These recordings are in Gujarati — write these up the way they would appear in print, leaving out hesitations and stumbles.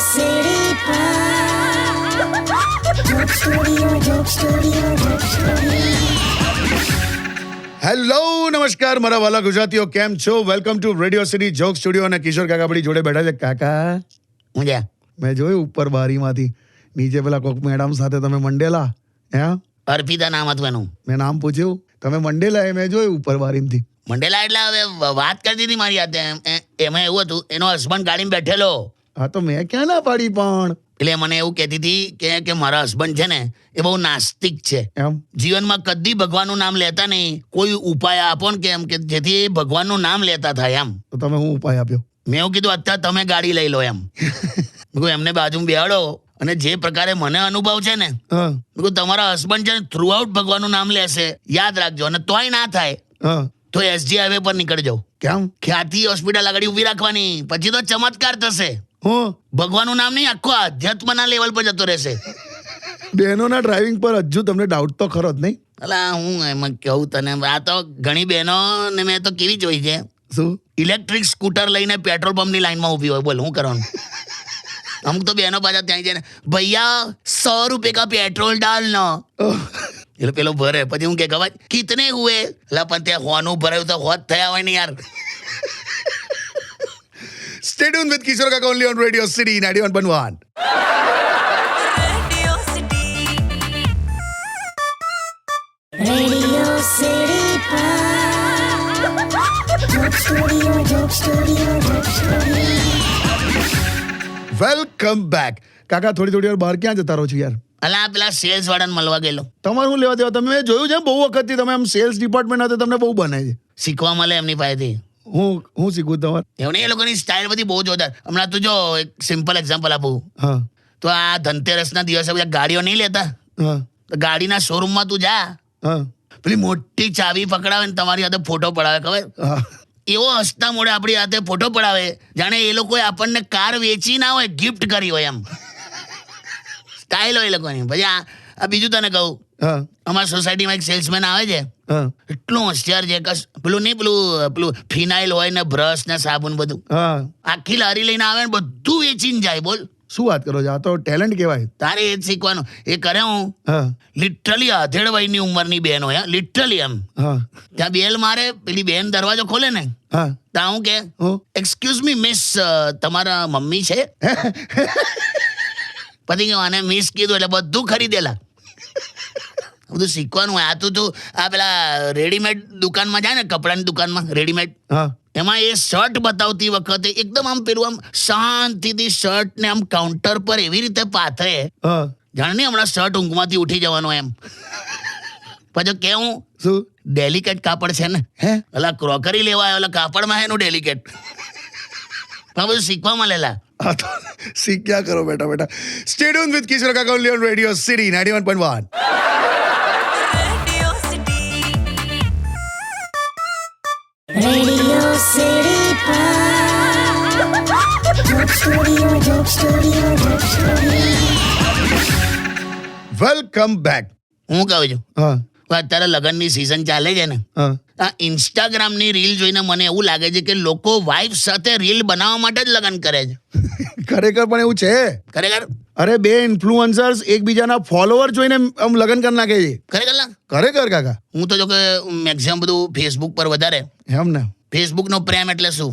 City Joke Studio. હેલો નમસ્કાર મારા વાલા ગુજરાતીઓ, કેમ છો? Welcome to radio city joke studio. અને કિશોર કાકા આપણી જોડે બેઠા છે. કાકા, મજા મેં જોયું ઉપર બારીમાંથી નીચે પેલા કોક મેડમ સાથે તમે મંડેલા. હે, અર્પિતા નામ હતું એનું. મેં નામ પૂછ્યું, તમે મંડેલા એ મેં જોયું ઉપર બારીમાંથી. મંડેલા એટલે હવે વાત કરતી હતી મારી હાથે. એમાં એવું હતું, એનો હસબન્ડ ગાડીમાં બેઠેલો. હા તો મેં ક્યાં ના પાડી, પણ એટલે મને એવું કહેતી હતી કે મારા હસબન્ડ છે ને એ બહુ નાસ્તિક છે. એમ જીવનમાં કદી ભગવાનનું નામ લેતા નહીં. કોઈ ઉપાય આપો ને કેમ કે જેથી એ ભગવાનનું નામ લેતા થાય એમ. તો તમે હું ઉપાય આપ્યો? મેં એવું કીધું, અત્યારે તમે ગાડી લઈ લો એમ. એમને બાજુમાં બેહાડો અને જે પ્રકારે મને અનુભવ છે ને, તમારા હસબન્ડ છે ને થ્રુ આઉટ ભગવાનનું નામ લેશે, યાદ રાખજો. અને તોય ના થાય તો એસજી હાઈવે પર નીકળજો. કેમ? ખ્યાતિ હોસ્પિટલ આગળ ઊભી રાખવાની, પછી તો ચમત્કાર થશે. ભગવાનનું નામ નહીં, આખો આધ્યાત્મના લેવલ પર જતો રહેશે. બહેનોના ડ્રાઇવિંગ પર હજુ તમને ડાઉટ તો ખરો જ નહીં? અલા હું એમાં કહું તને, આ તો ઘણી બહેનો ને મેં તો કેવી જોઈ છે. શું? ઇલેક્ટ્રિક સ્કૂટર લઈને પેટ્રોલ પંપની લાઈનમાં ઊભી હોય. બોલ, શું કરવાનું? અમુક તો બહેનો પાછા ત્યાં જઈને, ભૈયા 100 રૂપિયા કા પેટ્રોલ ડાલ નો. એટલે પેલો ભરે, પછી હું કે ખબર કિતને હુએ? એટલે પણ ત્યાં હોનું ભરાયું તો હોત થયા હોય ને યાર. Stay tuned with Kishore Kaka only on Radio City 91.1. Radio City Joke Studio. Welcome back. કાકા, થોડી વાર બહાર ક્યાં જતા રહો છો યાર? અલા પેલા સેલ્સ વાળાને મળવા ગયેલો. તમારું શું લેવા દેવા? તમે જોયું છે બહુ વખતથી તમે આમ સેલ્સ ડિપાર્ટમેન્ટ હતા, તમને બહુ બને છે. શીખવા મળે એમની પાસેથી. હું શીખું તમારે? એવું નહીં, એ લોકોની સ્ટાઇલ બધી બહુ જોરદાર. હમણાં તું જો એક સિમ્પલ એક્ઝામ્પલ આપું. હા. તો આ ધનતેરસના દિવસે બધા ગાડીઓ નહીં લેતા, હા. તો ગાડીના શોરૂમમાં તું જા, હા. પેલી મોટી ચાવી પકડાવે ને તમારી હાથે ફોટો પડાવે, ખબર? હા. એવો હસતા મોડે આપણી હાથે ફોટો પડાવે, જાણે એ લોકોએ આપણને કાર વેચી ના હોય, ગિફ્ટ કરી હોય એમ. સ્ટાઇલ હોય એ લોકોની. પછી આ બીજું તને કહું, હા. અમારા સોસાયટીમાં એક સેલ્સમેન આવે છે. હા. એટલું હોશિયાર છે. પેલું નહીં, પેલું ફિનાઇલ હોય ને બ્રશ ને સાબુન બધું, હા. આખી લારી લઈને આવે ને બધું વેચીને જાય. બોલ, શું વાત કરો છો? આ તો ટેલેન્ટ કહેવાય. તારે એ જ શીખવાનું. એ કરે હું હા. લિટરલી આધેડ વયની ઉંમરની બેન હોય, લિટરલી એમ. હા. ત્યાં બેલ મારે, પેલી બેન દરવાજો ખોલે ને, હા. ત્યાં હું કે, એક્સક્યુઝ મી મિસ, તમારા મમ્મી છે? પછી આને મિસ કીધું એટલે બધું ખરીદેલા. બધું શીખવાનું હોય. આ તું આ પેલા રેડીમેડ દુકાનમાં જાય ને, કપડાની દુકાનમાં રેડીમેડ, એમાં એ શર્ટ બતાવતી વખતે એકદમ આમ પેલું આમ શાંતિથી શર્ટ ને આમ કાઉન્ટર પર એવી રીતે પાથરે, જાણે નહીં હમણાં શર્ટ ઊંઘમાંથી ઉઠી જવાનો એમ. પછી કેવું, શું ડેલિકેટ કાપડ છે ને, એટલે ક્રોકરી લેવા આવ્યો, એટલે કાપડમાં એનું ડેલિકેટ. બધું શીખવા મળેલા. હા તો શીખ્યા કરો બેટા. Stay tuned with Kishore Kaka only on Radio City 91.1. Radio City Joke Studio. Welcome back. હું કહું છું, હા. અત્યારે લગ્નની સિઝન ચાલે છે ને, હા. આ ઇન્સ્ટાગ્રામની રીલ જોઈને મને એવું લાગે છે કે લોકો વાઇફ સાથે રીલ બનાવવા માટે જ લગ્ન કરે છે. ખરેખર પણ એવું છે. ખરેખર? અરે બે ઇન્ફ્લુઅન્સર્સ એકબીજાના ફોલોવર જોઈને આમ લગ્ન કરી નાખે છે. ખરેખર કાકા. હું તો જો કે મેક્સિમમ બધું ફેસબુક પર વધારે. એમ ને? ફેસબુકનો પ્રેમ એટલે શું?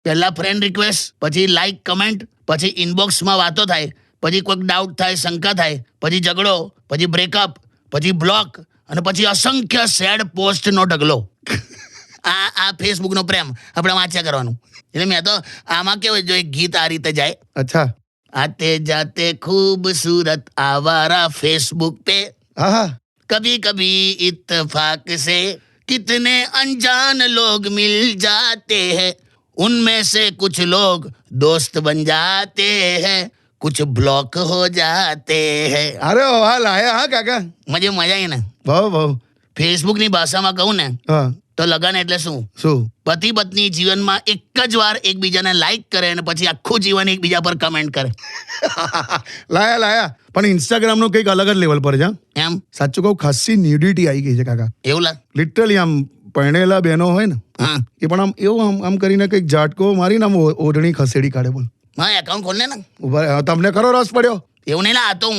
પહેલા ફ્રેન્ડ રિક્વેસ્ટ, પછી લાઈક, કમેન્ટ, પછી ઇનબોક્સમાં વાતો થાય, પછી કોઈક ડાઉટ થાય, શંકા થાય, પછી ઝઘડો, પછી બ્રેકઅપ, પછી બ્લોક, અને પછી અસંખ્ય સેડ પોસ્ટનો ઢગલો. આ ફેસબુકનો પ્રેમ આપણે વાંચ્યા કરવાનું. એટલે મેં તો આમાં કેવું, જો એક ગીત આ રીતે જાય, અચ્છા, આતે જાતે ખૂબસૂરત આવારા ફેસબુક પે, કભી કભી इत्तेफाक से कितने अनजान लोग मिल जाते हैं, उनमें से कुछ लोग दोस्त बन जाते हैं, कुछ ब्लॉक हो जाते हैं. અરે વાહ, લાયા હા કાકા. મજા આવી ને? બહુ. ફેસબુકની ભાષામાં કહું ને તો લગન એટલે શું? પતિ પત્ની જીવનમાં એક જ વાર એકબીજાને લાઈક કરે અને પછી આખું જીવન એકબીજા પર કમેન્ટ કરે. લાયા. પણ ઇન્સ્ટાગ્રામ નું કંઈક અલગ જ લેવલ પર છે. એમ? સાચું કહું, ખાસી ન્યુડિટી આવી ગઈ છે કાકા. એવું લાગે? લિટરલી આમ પરણેલા બહેનો હોય ને, એ પણ આમ એવું આમ કરીને કંઈક ઝાટકો મારીને આમ ઓઢણી ખસેડી કાઢે. બોલ, હા એકાઉન્ટ ખોલ ને. ઉભા રહો, તમને ખરો રસ પડ્યો? એવું નહીં લા, આ તો હું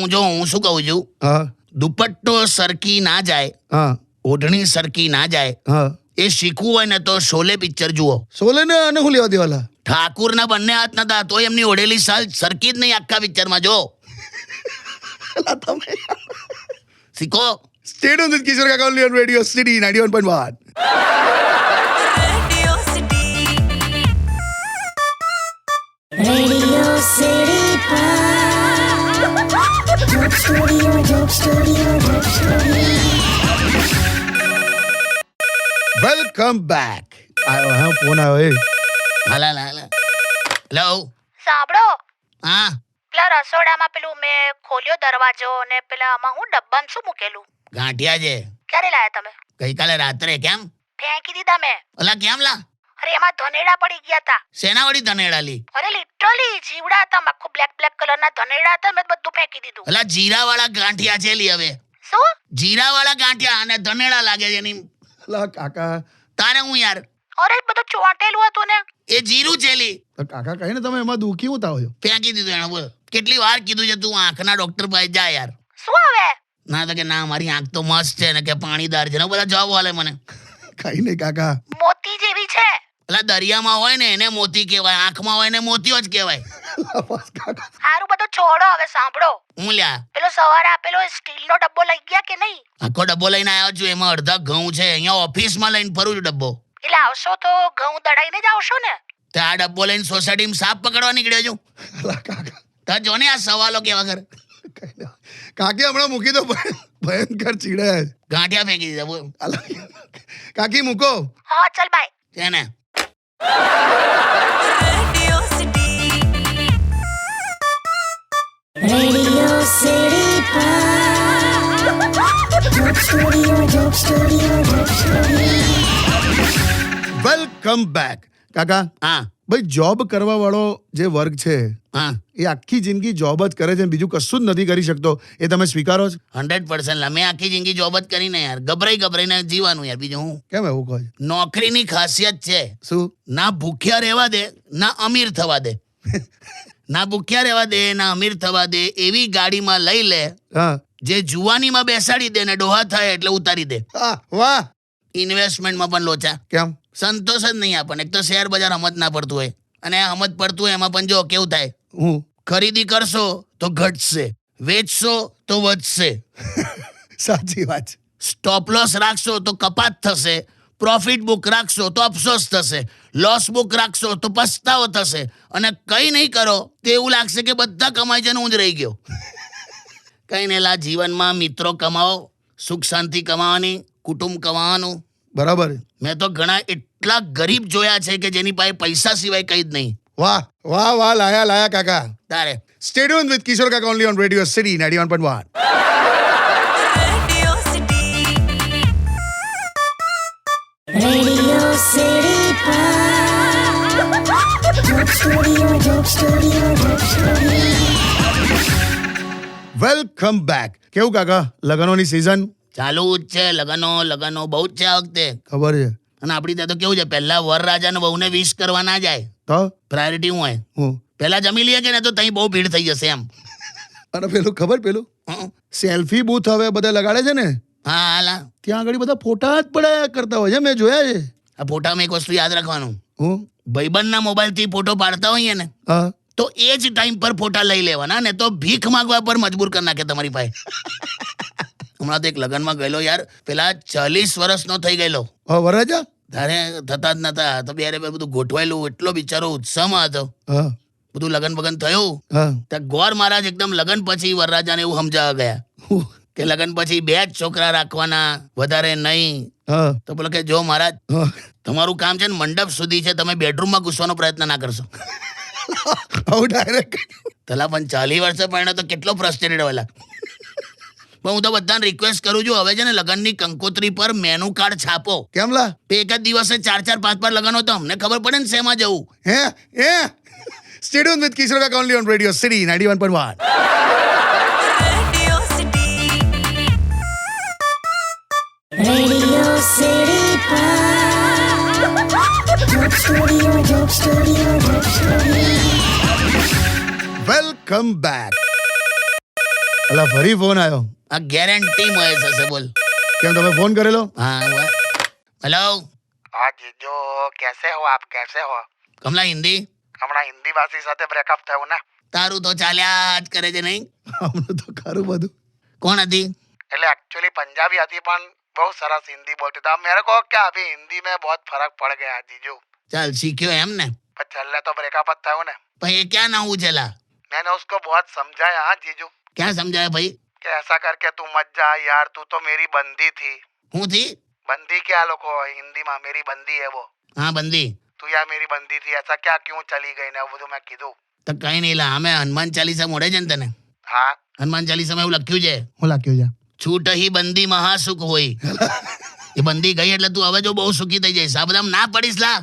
શું કહું છું, હા દુપટ્ટો સરકી ના જાય, હા ઓઢણી સરકી ના જાય, હા. એ શીખવું હોય ને તો શોલે પિક્ચર જુઓ. સોલે ને અને હું લેવા દેવાલા? ઠાકુરના બંને હાથ નતા તો એમની ઓઢેલી સાલ સરકી જ નહીં આખા પિક્ચરમાં જો. તમે શીખો. Stay tuned with Kishore Kaka only on Radio City 91.1. Radio City Joke Studio, Joke Studio, Joke Studio. Welcome back. આયો હા, ફોન આવ્યો એ. હાલા હેલો. સાંભળો, હા પેલા રસોડામાં પેલું મેં ખોલ્યો દરવાજો ને પેલા આમાં હું ડબ્બામાં શું મૂકેલું? ગાંઠિયા છે. ક્યારે લાયા તમે? ગઈકાલે રાત્રે. કેમ? ફેંકી દીધા મેં. અલા કેમ લા? અરે એમાં ધનેડા પડી ગયા હતા. શેના વળી ધનેડા લી? અરે લિટરલી જીવડા હતા, આખું બ્લેક કલરના ધનેડા હતા, મેં બધું ફેંકી દીધું. અલા જીરા વાળા ગાંઠિયા છે લી હવે. શું? જીરા વાળા ગાંઠિયા અને ધનેડા લાગે છે એની. અલા કાકા, તારે હું યાર, અરે બધું ચોંટેલું હતું ને. એ જીરું છે લી. કાકા કહે ને તમે એમાં દુખી હું થાવ છો? ફેંકી દીધું એને. બોલ કેટલી વાર કીધું છે તું આંખના ડોક્ટર પાસે જા યાર. શું હવે? ના તો કે ના મારી આંખ તો મસ્ત છે ને કે પાણીદાર છે ને બધા જવાબ આલે મને. કઈ નહીં કાકા. મોતી જેવી છે. એટલે દરિયામાં હોય ને એને મોતી કહેવાય, આંખમાં હોય ને મોતીઓ જ કહેવાય. બસ કાકા. હારું બધું છોડો, હવે સાંભળો. હું લ્યા પેલો સવારે આપેલો સ્ટીલનો ડબ્બો લઈ ગયા કે નહીં? આખો ડબ્બો લઈને આવ્યો છું, એમાં અડધા ઘઉં છે. અહીંયા ઓફિસમાં લઈને ફરું છું ડબ્બો. એટલે આવશો તો ઘઉં દડાઈને જ આવશો ને? તો આ ડબ્બો લઈને સોસાયટીમાં સાપ પકડવા નીકળ્યો છું. અલા કાકા. તો જો ને આ સવાલો કેવા કર. કઈ નહીં. કાકી હમણાં મૂકી દો, ભયંકર ચીડાય. ગાંઠિયા ફેંકી દીધા. બોલ અલા કાકી મૂકો. હા ચાલ બાય. છે ને. Radio City Joke Studio, Joke Studio, Joke Studio. Welcome back. કાકા હા ભાઈ, જોબ કરવા વાળો જે વર્ગ છે હા એ આખી જિંદગી જોબ જ કરે છે, બીજું કશું જ નથી કરી શકતો, એ તમે સ્વીકારો છો? 100%. મેં આખી જિંદગી જોબ જ કરીને યાર ગભરાઈને જીવાનું યાર. બીજું હું? કેમ એવું કહો છો? નોકરીની ખાસિયત છે, શું? ના ભૂખ્યા રહેવા દે ના અમીર થવા દે. ના ભૂખ્યા રહેવા દે ના અમીર થવા દે. એવી ગાડીમાં લઈ લે હા જે જુવાનીમાં બેસાડી દે ને ડોહા થાય એટલે ઉતારી દે. હા, વાહ. ઇન્વેસ્ટમેન્ટમાં પણ લોચા. કેમ? સંતોષ જ નહીં આપણને. એક તો શેર બજાર સમજ ના પડતું હોય, અને સમજ પડતું હોય એમાં પણ જો કેવું થાય. હું ખરીદી કરશો તો ઘટશે, વેચશો તો વધશે, સાચી વાત છે. સ્ટોપ લોસ રાખશો તો કપાત થશે, પ્રોફિટ બુક રાખશો તો અફસોસ થશે, લોસ બુક રાખશો તો પસ્તાવો થશે, અને કંઈ નહીં કરો તો એવું લાગશે કે બધા કમાઈ છે ને હું જ રહી ગયો. કંઈ નહીં લા, જીવનમાં મિત્રો કમાવો, સુખ શાંતિ કમાવાની, કુટુંબ કમાવાનું. બરાબર. મેં તો ઘણા એટલા ગરીબ જોયા છે કે જેની પાસે પૈસા સિવાય કંઈ જ નહીં. વાહ વાહ વાહ, લાયા કાકા. તારે Stay tuned with Kishore Kaka only on Radio City 91.1. Radio City Joke Studio, Joke Studio, Joke Studio. Welcome back. કેવું કાકા, લગનોની સીઝન ચાલુ જ છે. લગનો બહુ જ છે આ વખતે. ખબર છે? અને આપણી ત્યાં તો કેવું છે, પહેલા વરરાજાને વહુને વિશ કરવા ના જાય. તો પ્રાયોરિટી હું હોય, હું પહેલા જમી લઈએ કે ને તો ત્યાં બહુ ભીડ થઈ જશે એમ. અને પેલું ખબર, પેલું હં? સેલ્ફી બૂથ હવે બધા લગાડે છે ને, હા હાલા, ત્યાં આગળ બધા ફોટા જ પડ્યા કરતા હોય છે, મેં જોયા છે. આ ફોટામાં એક વસ્તુ યાદ રાખવાનું, હું ભાઈબંધના મોબાઈલથી ફોટો પાડતા હોઈએ ને હા તો એ જ ટાઈમ પર ફોટા લઈ લેવાના, ને તો ભીખ માંગવા પર મજબૂર કરી નાખે તમારી પાસે. હમણાં તો એક લગ્નમાં ગયેલો યાર, પેલા 40 વર્ષનો થઈ ગયેલો. વરરાજા તારે થતા જ નતા, તો બે બધું ગોઠવાયેલું, એટલો બિચારો ઉત્સાહમાં હતો. હા બધું લગન થયું. હા ત્યાં ગોર મહારાજ એકદમ લગન પછી વરરાજાને એવું સમજાવવા ગયા હું, કે લગન પછી 2 જ છોકરા રાખવાના, વધારે નહીં. હા તો બોલો કે જો મહારાજ, હા. તમારું કામ છે ને મંડપ સુધી છે, તમે બેડરૂમમાં ઘૂસવાનો પ્રયત્ન ના કરશો. આવું ડાયરેક્ટ. તલા પણ 40 વર્ષે પહેલા તો કેટલો ફ્રસ્ટ્રેટેડ હોયલા. પણ હું તો બધાને રિક્વેસ્ટ કરું છું, હવે છે ને લગનની કંકોત્રી પર મેનુ કાર્ડ છાપો. કેમ લા? તો એક જ દિવસે 4-4, 5-5 લગન હોય તો અમને ખબર પડે ને શેમાં જવું. હે Stay tuned with Kishore Kaka only on Radio City 91.1. Radio City Joke Studio, Joke Studio, Joke Studio. Welcome back. અલા ફરી ફોન આવ્યો. આ ગેરંટી મહેશ હશે, બોલ. કેમ તમે ફોન કરેલો? हाँ हेलो. हाँ जीजू, कैसे हो आप? कैसे हो? કમલા હિન્દી હમણાં હિન્દી ભાષી સાથે બ્રેકઅપ થયું ને, તારું તો ચાલ્યા જ કરે છે નહીં? હમણાં તો ખરું બધું. કોણ હતી? એટલે एक्चुअली पंजाबी હતી પણ બહુ સરસ हिंदी बोलती था. मेरे को क्या अभी हिंदी में बहुत फर्क पड़ गया जीजू. ચાલ શીખ્યો એમ ને? पर छल्ले तो ब्रेकअप જ થયું ને. ભાઈ એ ક્યાં ના ઉછેલા? मैंने उसको बहुत समझाया हाँ जीजू, ક્યાં સમજાય ભાઈ? कि ऐसा करके तू मत जा यार, तू तो मेरी बंदी थी. હું થી? बंदी क्या लोग हिंदी में मेरी बंदी है वो. હા બંદી. तू यार मेरी बंदी थी, ऐसा क्या क्यों चली गई ने બધું મેં કીધું. તો કઈ નહીં લા, અમે હનુમાન ચાલીસા મોડે છે ને તને. હા હનુમાન ચાલીસામાં એવું લખ્યું છે, હું લાગ્યો જા. છૂટ હી બંદી મહાસુખ હોય. એ બંદી ગઈ એટલે તું હવે જો બહુ સુખી થઈ જઈશ. આ બધા ના પડીશ લા.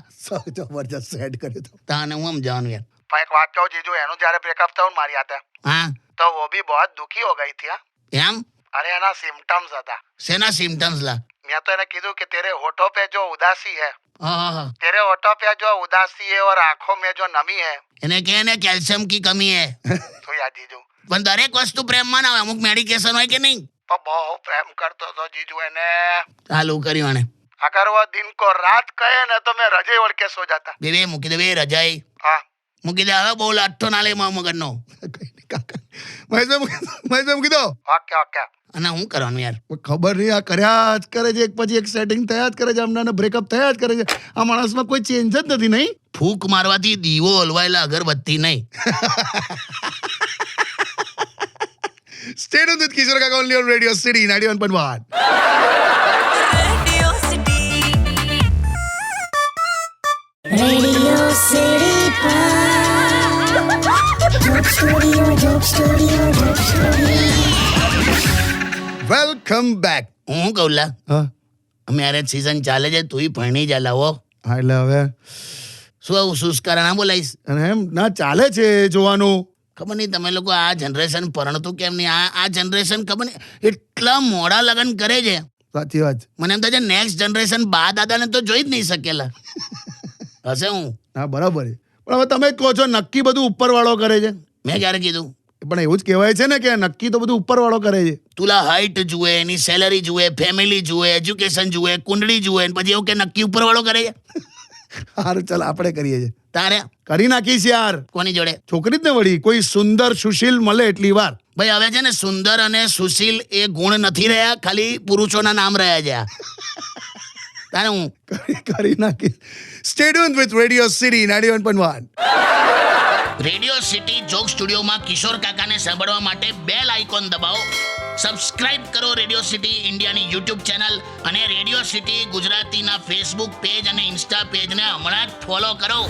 જબરજસ્ત સેટ કર્યો તો. તાને હું સમજાવવાનું યાર. પણ એક વાત કહું જીજુ, એનું જ્યારે બ્રેકઅપ થયું ને મારી હાથે, હા તો वो भी बहुत दुखी हो गई थी. हाँ એમ? अरे एना सिम्टम्स હતા. શેના સિમ્ટમ્સ લા? मैं तो એને કીધું કે तेरे होठों पे जो उदासी है, હા तेरे होठों पे जो उदासी है और आंखों में जो नमी है, એને કહે ને કેલ્શિયમ કી કમી હે. तो यार जीजू પણ દરેક વસ્તુ પ્રેમમાં ના હોય, અમુક મેડિકેશન હોય કે નહીં? तो बहुत प्रेम करतो तो जीजू એને. ચાલુ કર્યું આને. अगर वो दिन को रात कहे ना तो मैं रजे ओढ़ के सो जाता. બે મૂકી દે, બે રજાઈ हाँ મૂકી દે. હવે બહુ લાઠો ના લે મગજનો. કઈ નહીં કાકા. મહેશભાઈ મૂકી દો. Okay okay. અને હું કરવાનું યાર? ખબર નહીં, આ કર્યા જ કરે છે, એક પછી એક સેટિંગ થયા જ કરે છે, હમણાં બ્રેકઅપ થયા જ કરે છે. આ માણસમાં કોઈ ચેન્જ જ નથી નહીં. ફૂંક મારવાથી દીવો હલવાયેલા અગરબત્તી નહીં. Stay tuned with Kishore Kaka only on Radio City 91.1. Radio City Pod. Joke Studio, Joke Studio, Joke Studio. Welcome back. હું કહું લા, હા મેરેજ સિઝન ચાલે છે, તુંય ભણી જા લાવો. હા, એટલે હવે શું આવું સુસ્કારા ના બોલાઈશ? અને એમ ના ચાલે છે એ જોવાનું. ખબર નહીં તમે લોકો આ જનરેશન પરણતું કેમ નહીં? આ જનરેશન ખબર નહીં એટલા મોડા લગ્ન કરે છે. સાચી વાત. મને એમ થાય છે નેક્સ્ટ જનરેશન બા દાદાને તો જોઈ જ નહીં શકેલા. હશે હું? હા બરાબર છે, પણ હવે તમે જ કહો છો નક્કી બધું ઉપરવાળો કરે છે. મેં ક્યારે કીધું? પણ એવું જ કહેવાય છે ને કે નક્કી તો બધું ઉપરવાળો કરે છે. તુલા હાઈટ જુએ, એની સેલરી જુએ, ફેમિલી જુએ, એજ્યુકેશન જુએ, કુંડળી જુએ, અને પછી એવું કે નક્કી ઉપરવાળો કરે છે. સારું ચાલ આપણે કરીએ છીએ. તારે કરી નાખીશ યાર. કોની જોડે? છોકરી જ ને વળી કોઈ સુંદર સુશીલ મળે એટલી વાર. ભાઈ હવે છે ને સુંદર અને સુશીલ એ ગુણ નથી રહ્યા, ખાલી પુરુષોના નામ રહ્યા છે આ. તારે હું કરી નાખીશ. Stay tuned with Radio City 91.1. Radio city joke સ્ટુડિયોમાં કિશોર કાકાને સાંભળવા માટે બેલ આઇકોન દબાવો. સબસ્ક્રાઇબ કરો રેડિયો સિટી ઇન્ડિયાની યુટ્યુબ ચેનલ, અને રેડિયો સિટી ગુજરાતીના ફેસબુક પેજ અને ઇન્સ્ટા પેજને હમણાં જ ફોલો કરો.